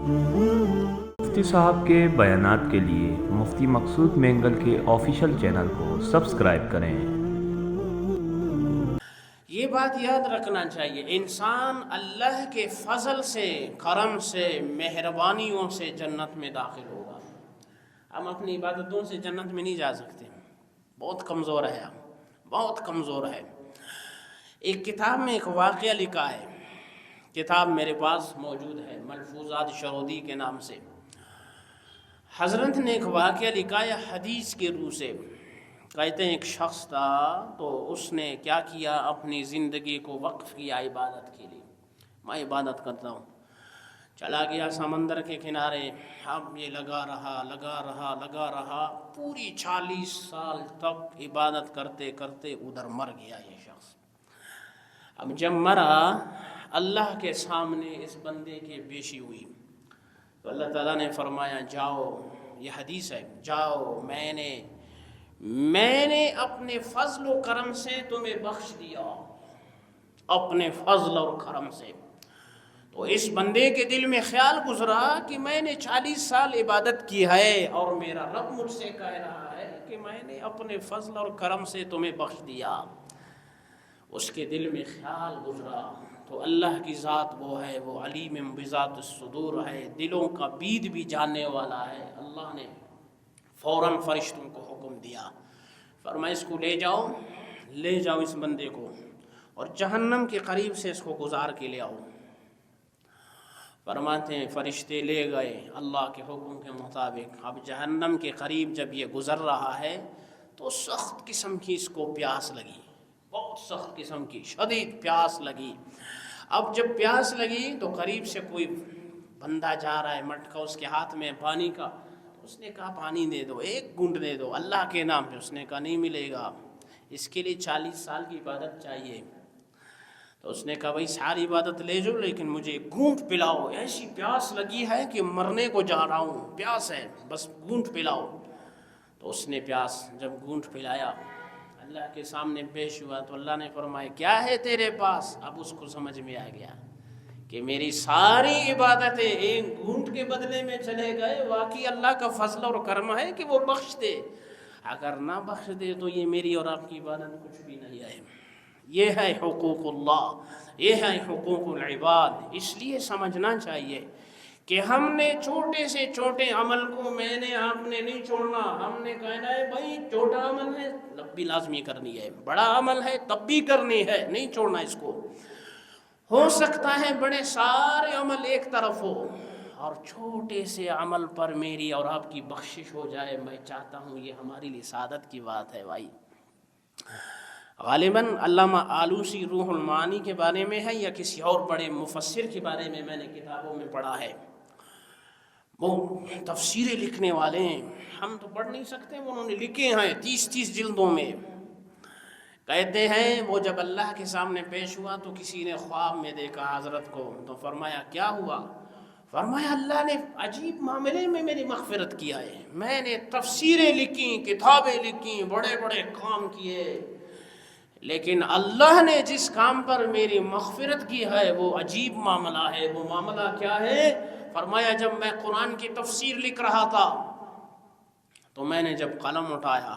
مفتی صاحب کے بیانات کے لیے مفتی مقصود مینگل کے آفیشیل چینل کو سبسکرائب کریں۔ یہ بات یاد رکھنا چاہیے، انسان اللہ کے فضل سے، کرم سے، مہربانیوں سے جنت میں داخل ہوگا۔ ہم اپنی عبادتوں سے جنت میں نہیں جا سکتے، بہت کمزور ہے، ہم بہت کمزور ہے۔ ایک کتاب میں ایک واقعہ لکھا ہے، کتاب میرے پاس موجود ہے، ملفوظات شرودی کے نام سے۔ حضرت نے ایک واقعہ لکھا ہے حدیث کے روح سے۔ کہتے ہیں ایک شخص تھا تو اس نے کیا کیا، اپنی زندگی کو وقف کیا عبادت کے لیے۔ میں عبادت کرتا ہوں، چلا گیا سمندر کے کنارے، اب یہ لگا رہا، پوری 40 سال تک عبادت کرتے کرتے ادھر مر گیا یہ شخص۔ اب جب مرا، اللہ کے سامنے اس بندے کی پیشی ہوئی تو اللہ تعالیٰ نے فرمایا جاؤ، یہ حدیث ہے، جاؤ میں نے اپنے فضل و کرم سے تمہیں بخش دیا، اپنے فضل اور کرم سے۔ تو اس بندے کے دل میں خیال گزرا کہ میں نے 40 سال عبادت کی ہے اور میرا رب مجھ سے کہہ رہا ہے کہ میں نے اپنے فضل اور کرم سے تمہیں بخش دیا۔ اس کے دل میں خیال گزرا تو اللہ کی ذات وہ ہے، وہ علیم بذات الصدور ہے، دلوں کا بید بھی جاننے والا ہے۔ اللہ نے فوراً فرشتوں کو حکم دیا، فرمایا اس کو لے جاؤ اس بندے کو، اور جہنم کے قریب سے اس کو گزار کے لے آؤ۔ فرماتے ہیں فرشتے لے گئے اللہ کے حکم کے مطابق۔ اب جہنم کے قریب جب یہ گزر رہا ہے تو سخت قسم کی اس کو پیاس لگی، بہت سخت قسم کی شدید پیاس لگی۔ اب جب پیاس لگی تو قریب سے کوئی بندہ جا رہا ہے، مٹکا اس کے ہاتھ میں پانی کا، اس نے کہا پانی دے دو، ایک گھونٹ دے دو اللہ کے نام پہ۔ اس نے کہا نہیں ملے گا، اس کے لیے 40 سال کی عبادت چاہیے۔ تو اس نے کہا بھائی ساری عبادت لے جاؤ لیکن مجھے ایک گھونٹ پلاؤ، ایسی پیاس لگی ہے کہ مرنے کو جا رہا ہوں، پیاس ہے، بس گھونٹ پلاؤ۔ تو اس نے جب گھونٹ پلایا، اللہ کے سامنے پیش ہوا تو اللہ نے فرمایا کیا ہے تیرے پاس؟ اب اس کو سمجھ میں آ گیا کہ میری ساری عبادتیں ایک گھونٹ کے بدلے میں چلے گئے، واقعی اللہ کا فضل اور کرم ہے کہ وہ بخش دے، اگر نہ بخش دے تو یہ میری اور آپ کی عبادت کچھ بھی نہیں ہے۔ یہ ہے حقوق اللہ، یہ ہے حقوق العباد۔ اس لیے سمجھنا چاہیے کہ ہم نے چھوٹے سے چھوٹے عمل کو میں نے آپ نے نہیں چھوڑنا، ہم نے کہنا ہے بھائی چھوٹا عمل ہے تب بھی لازمی کرنی ہے، بڑا عمل ہے تب بھی کرنی ہے، نہیں چھوڑنا اس کو۔ ہو سکتا ہے بڑے سارے عمل ایک طرف ہو اور چھوٹے سے عمل پر میری اور آپ کی بخشش ہو جائے، میں چاہتا ہوں یہ ہمارے لیے سعادت کی بات ہے بھائی۔ غالباً علامہ آلوسی روح المعانی کے بارے میں ہے یا کسی اور بڑے مفسر کے بارے میں نے کتابوں میں پڑھا ہے، وہ تفسیریں لکھنے والے ہیں، ہم تو پڑھ نہیں سکتے، انہوں نے لکھے ہیں 30 جلدوں میں۔ کہتے ہیں وہ جب اللہ کے سامنے پیش ہوا تو کسی نے خواب میں دیکھا حضرت کو، تو فرمایا کیا ہوا؟ فرمایا اللہ نے عجیب معاملے میں میری مغفرت کیا ہے، میں نے تفسیریں لکھی، کتابیں لکھی، بڑے بڑے کام کیے، لیکن اللہ نے جس کام پر میری مغفرت کی ہے وہ عجیب معاملہ ہے۔ وہ معاملہ کیا ہے؟ فرمایا جب میں قرآن کی تفسیر لکھ رہا تھا تو میں نے جب قلم اٹھایا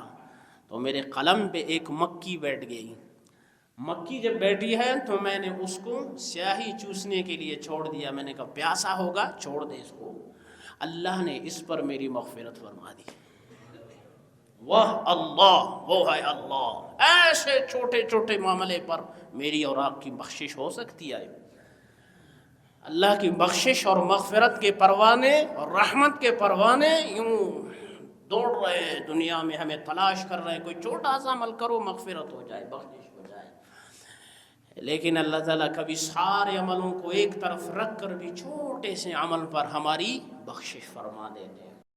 تو میرے قلم پہ ایک مکھی بیٹھ گئی۔ مکھی جب بیٹھی ہے تو میں نے اس کو سیاہی چوسنے کے لیے چھوڑ دیا، میں نے کہا پیاسا ہوگا چھوڑ دے اس کو، اللہ نے اس پر میری مغفرت فرما دی۔ وہ اللہ، وہ ہے اللہ، ایسے چھوٹے چھوٹے معاملے پر میری اور آپ کی بخشش ہو سکتی ہے۔ اللہ کی بخشش اور مغفرت کے پروانے اور رحمت کے پروانے یوں دوڑ رہے ہیں دنیا میں، ہمیں تلاش کر رہے ہیں، کوئی چھوٹا سا عمل کرو مغفرت ہو جائے، بخشش ہو جائے۔ لیکن اللہ تعالیٰ کبھی سارے عملوں کو ایک طرف رکھ کر بھی چھوٹے سے عمل پر ہماری بخشش فرما دیتے ہیں۔